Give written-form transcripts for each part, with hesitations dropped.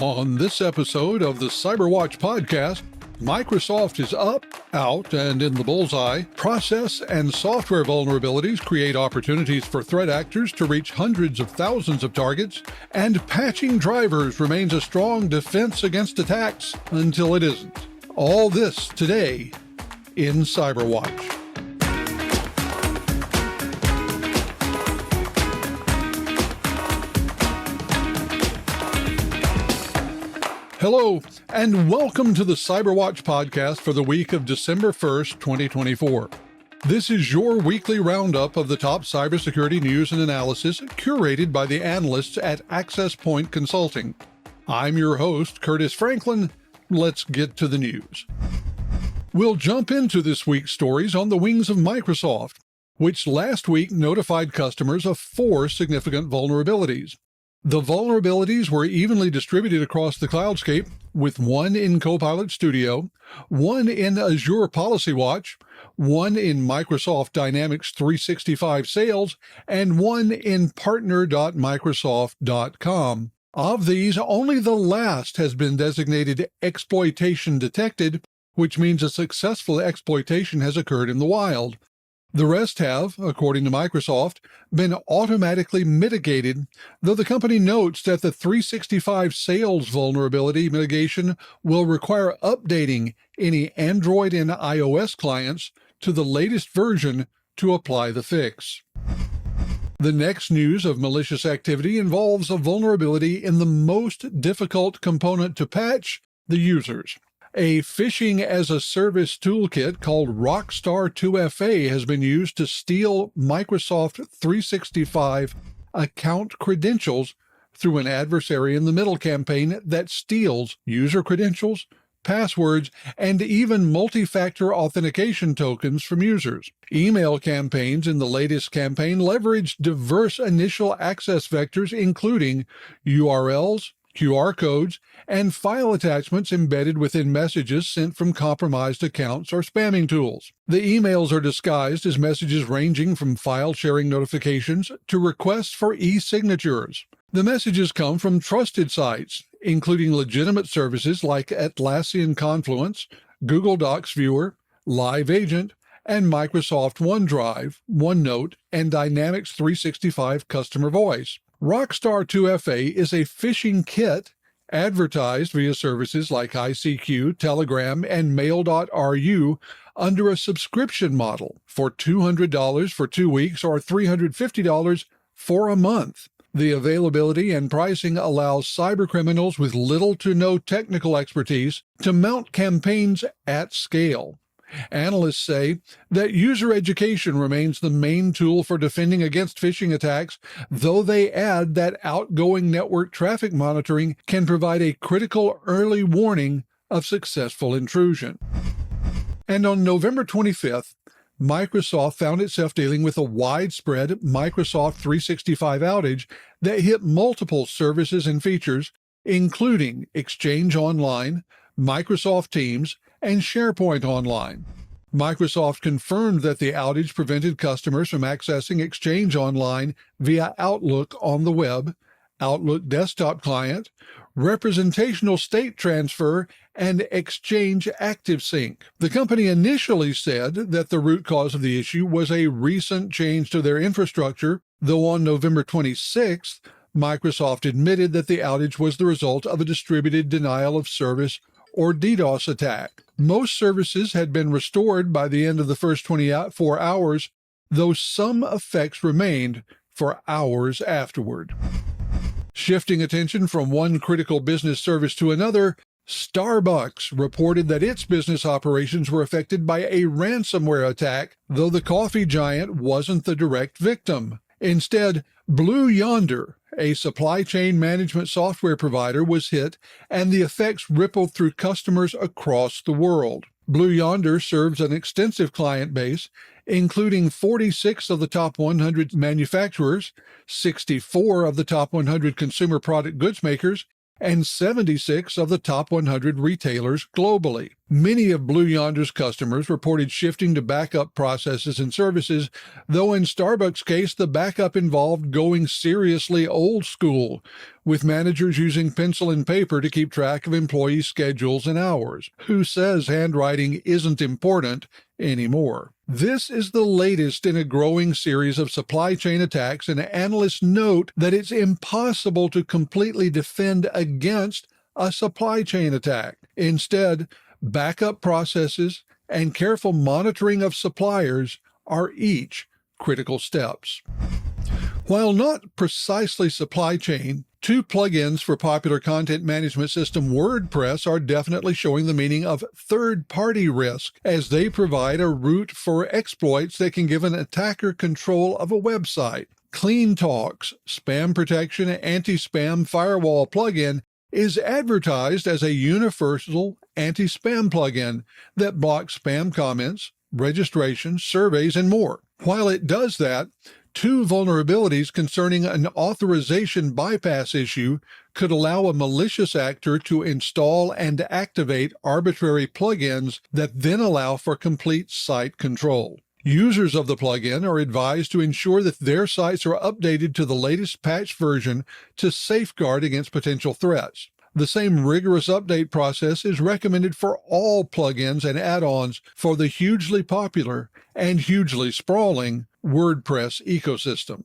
On this episode of the CyberWatch podcast, Microsoft is up, out, and in the bullseye. Process and software vulnerabilities create opportunities for threat actors to reach hundreds of thousands of targets, and patching drivers remains a strong defense against attacks until it isn't. All this today in CyberWatch. Hello, and welcome to the CyberWatch podcast for the week of December 1st, 2024. This is your weekly roundup of the top cybersecurity news and analysis curated by the analysts at Access Point Consulting. I'm your host, Curtis Franklin. Let's get to the news. We'll jump into this week's stories on the wings of Microsoft, which last week notified customers of 4 significant vulnerabilities. The vulnerabilities were evenly distributed across the cloudscape, with 1 in Copilot Studio, 1 in Azure Policy Watch, 1 in Microsoft Dynamics 365 Sales, and 1 in partner.microsoft.com. Of these, only the last has been designated exploitation detected, which means a successful exploitation has occurred in the wild. The rest have, according to Microsoft, been automatically mitigated, though the company notes that the 365 Sales vulnerability mitigation will require updating any Android and iOS clients to the latest version to apply the fix. The next news of malicious activity involves a vulnerability in the most difficult component to patch, the users. A Phishing-as-a-Service toolkit called Rockstar2FA has been used to steal Microsoft 365 account credentials through an adversary in the middle campaign that steals user credentials, passwords, and even multi-factor authentication tokens from users. Email campaigns in the latest campaign leveraged diverse initial access vectors, including URLs, QR codes, and file attachments embedded within messages sent from compromised accounts or spamming tools. The emails are disguised as messages ranging from file-sharing notifications to requests for e-signatures. The messages come from trusted sites, including legitimate services like Atlassian Confluence, Google Docs Viewer, Live Agent, and Microsoft OneDrive, OneNote, and Dynamics 365 Customer Voice. Rockstar2FA is a phishing kit advertised via services like ICQ, Telegram, and Mail.ru under a subscription model for $200 for 2 weeks or $350 for a month. The availability and pricing allows cybercriminals with little to no technical expertise to mount campaigns at scale. Analysts say that user education remains the main tool for defending against phishing attacks, though they add that outgoing network traffic monitoring can provide a critical early warning of successful intrusion. And on November 25th, Microsoft found itself dealing with a widespread Microsoft 365 outage that hit multiple services and features, including Exchange Online, Microsoft Teams, and SharePoint Online. Microsoft confirmed that the outage prevented customers from accessing Exchange Online via Outlook on the web, Outlook desktop client, representational state transfer, and Exchange ActiveSync. The company initially said that the root cause of the issue was a recent change to their infrastructure, though on November 26th, Microsoft admitted that the outage was the result of a distributed denial of service or DDoS attack. Most services had been restored by the end of the first 24 hours, though some effects remained for hours afterward. Shifting attention from one critical business service to another, Starbucks reported that its business operations were affected by a ransomware attack, though the coffee giant wasn't the direct victim. Instead, Blue Yonder, a supply chain management software provider, was hit, and the effects rippled through customers across the world. Blue Yonder serves an extensive client base, including 46 of the top 100 manufacturers, 64 of the top 100 consumer product goods makers, and 76 of the top 100 retailers globally. Many of Blue Yonder's customers reported shifting to backup processes and services, though in Starbucks' case, the backup involved going seriously old school, with managers using pencil and paper to keep track of employee schedules and hours. Who says handwriting isn't important anymore? This is the latest in a growing series of supply chain attacks, and analysts note that it's impossible to completely defend against a supply chain attack. Instead, backup processes and careful monitoring of suppliers are each critical steps. While not precisely supply chain, two plugins for popular content management system WordPress are definitely showing the meaning of third-party risk, as they provide a route for exploits that can give an attacker control of a website. Clean Talk's spam protection anti-spam firewall plugin is advertised as a universal anti-spam plugin that blocks spam comments, registrations, surveys, and more. While it does that, two vulnerabilities concerning an authorization bypass issue could allow a malicious actor to install and activate arbitrary plugins that then allow for complete site control. Users of the plugin are advised to ensure that their sites are updated to the latest patch version to safeguard against potential threats. The same rigorous update process is recommended for all plugins and add-ons for the hugely popular and hugely sprawling WordPress ecosystem.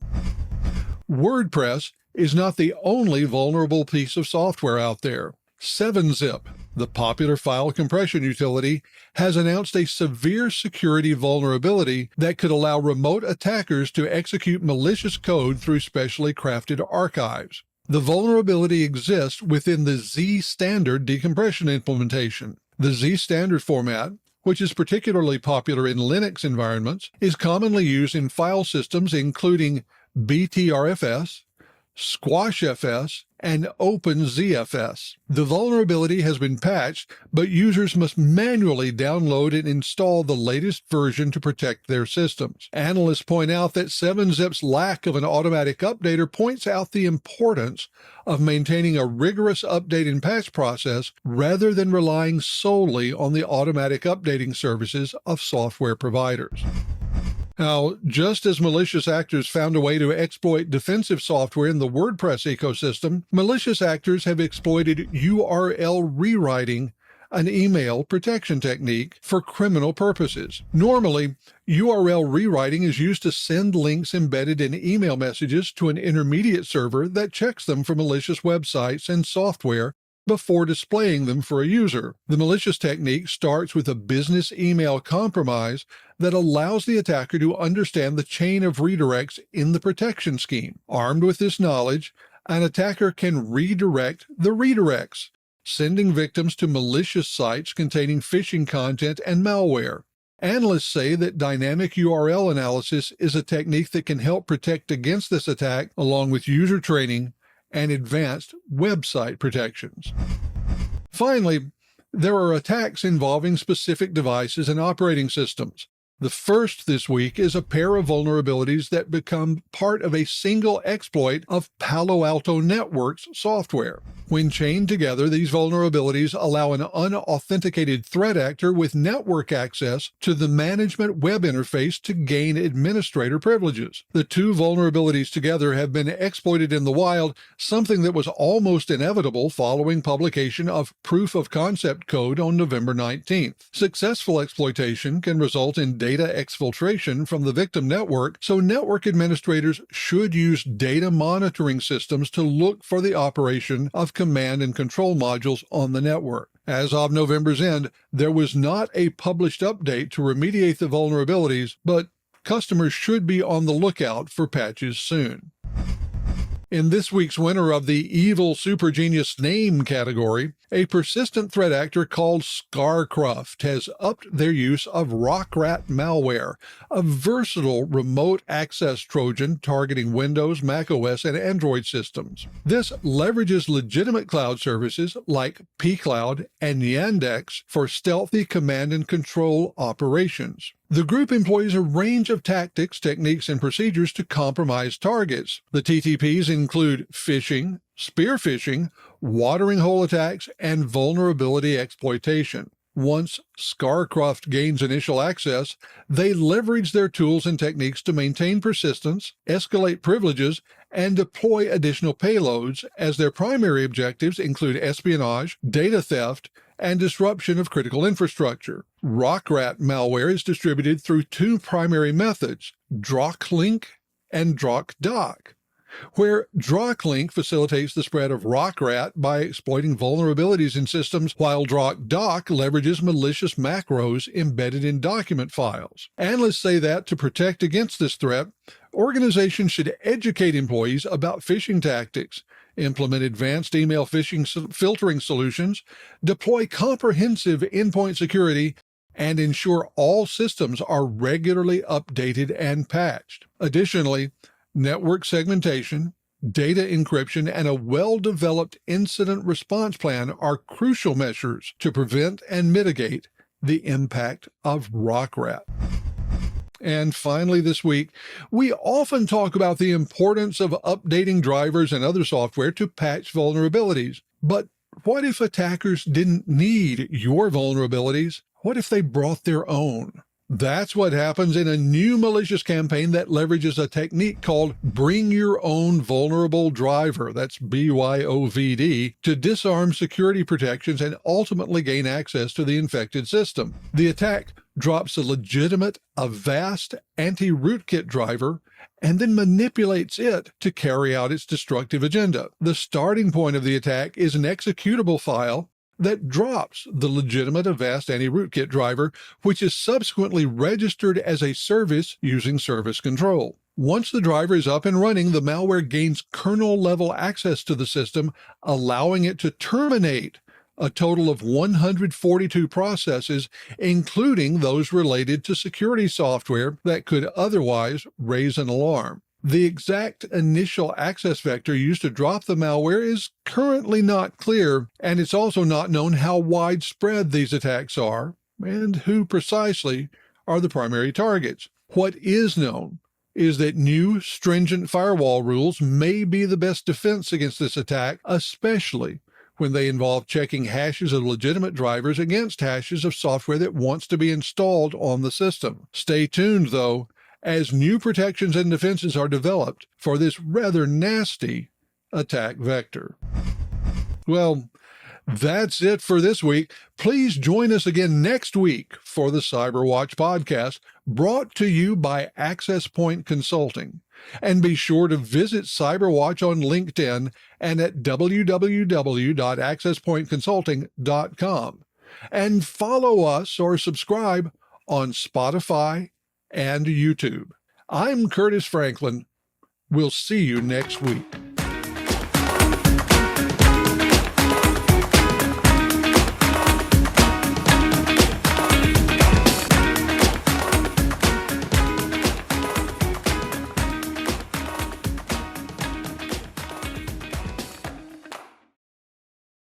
WordPress is not the only vulnerable piece of software out there. 7-Zip, the popular file compression utility, has announced a severe security vulnerability that could allow remote attackers to execute malicious code through specially crafted archives. The vulnerability exists within the Z standard decompression implementation. The Z standard format, which is particularly popular in Linux environments, is commonly used in file systems including BTRFS, SquashFS, and OpenZFS. The vulnerability has been patched, but users must manually download and install the latest version to protect their systems. Analysts point out that 7-Zip's lack of an automatic updater points out the importance of maintaining a rigorous update and patch process rather than relying solely on the automatic updating services of software providers. Now, just as malicious actors found a way to exploit defensive software in the WordPress ecosystem, malicious actors have exploited URL rewriting, an email protection technique, for criminal purposes. Normally, URL rewriting is used to send links embedded in email messages to an intermediate server that checks them for malicious websites and software before displaying them for a user. The malicious technique starts with a business email compromise that allows the attacker to understand the chain of redirects in the protection scheme. Armed with this knowledge, an attacker can redirect the redirects, sending victims to malicious sites containing phishing content and malware. Analysts say that dynamic URL analysis is a technique that can help protect against this attack, along with user training and advanced website protections. Finally, there are attacks involving specific devices and operating systems. The first this week is a pair of vulnerabilities that become part of a single exploit of Palo Alto Networks software. When chained together, these vulnerabilities allow an unauthenticated threat actor with network access to the management web interface to gain administrator privileges. The two vulnerabilities together have been exploited in the wild, something that was almost inevitable following publication of proof of concept code on November 19th. Successful exploitation can result in data exfiltration from the victim network, so network administrators should use data monitoring systems to look for the operation of command and control modules on the network. As of November's end, there was not a published update to remediate the vulnerabilities, but customers should be on the lookout for patches soon. In this week's winner of the Evil Super Genius Name category, a persistent threat actor called Scarcruft has upped their use of Rockrat malware, a versatile remote access Trojan targeting Windows, macOS, and Android systems. This leverages legitimate cloud services like pCloud and Yandex for stealthy command and control operations. The group employs a range of tactics, techniques, and procedures to compromise targets. The TTPs include phishing, spear phishing, watering hole attacks, and vulnerability exploitation. Once Scarcroft gains initial access, they leverage their tools and techniques to maintain persistence, escalate privileges, and deploy additional payloads, as their primary objectives include espionage, data theft, and disruption of critical infrastructure. Rockrat malware is distributed through two primary methods, DrocLink and DrocDoc, where DrocLink facilitates the spread of Rockrat by exploiting vulnerabilities in systems, while DrocDoc leverages malicious macros embedded in document files. Analysts say that to protect against this threat, organizations should educate employees about phishing tactics, implement advanced email phishing filtering solutions, deploy comprehensive endpoint security, and ensure all systems are regularly updated and patched. Additionally, network segmentation, data encryption, and a well-developed incident response plan are crucial measures to prevent and mitigate the impact of Rockrat. And finally this week, we often talk about the importance of updating drivers and other software to patch vulnerabilities. But what if attackers didn't need your vulnerabilities? What if they brought their own? That's what happens in a new malicious campaign that leverages a technique called Bring Your Own Vulnerable Driver, that's BYOVD, to disarm security protections and ultimately gain access to the infected system. The attack drops a legitimate Avast anti-rootkit driver and then manipulates it to carry out its destructive agenda. The starting point of the attack is an executable file that drops the legitimate Avast anti-rootkit driver, which is subsequently registered as a service using service control. Once the driver is up and running, the malware gains kernel-level access to the system, allowing it to terminate a total of 142 processes, including those related to security software that could otherwise raise an alarm. The exact initial access vector used to drop the malware is currently not clear, and it's also not known how widespread these attacks are and who precisely are the primary targets. What is known is that new stringent firewall rules may be the best defense against this attack, especially when they involve checking hashes of legitimate drivers against hashes of software that wants to be installed on the system. Stay tuned, though, as new protections and defenses are developed for this rather nasty attack vector. Well, that's it for this week. Please join us again next week for the CyberWatch podcast, brought to you by Access Point Consulting. And be sure to visit CyberWatch on LinkedIn and at www.accesspointconsulting.com. And follow us or subscribe on Spotify and YouTube. I'm Curtis Franklin. We'll see you next week.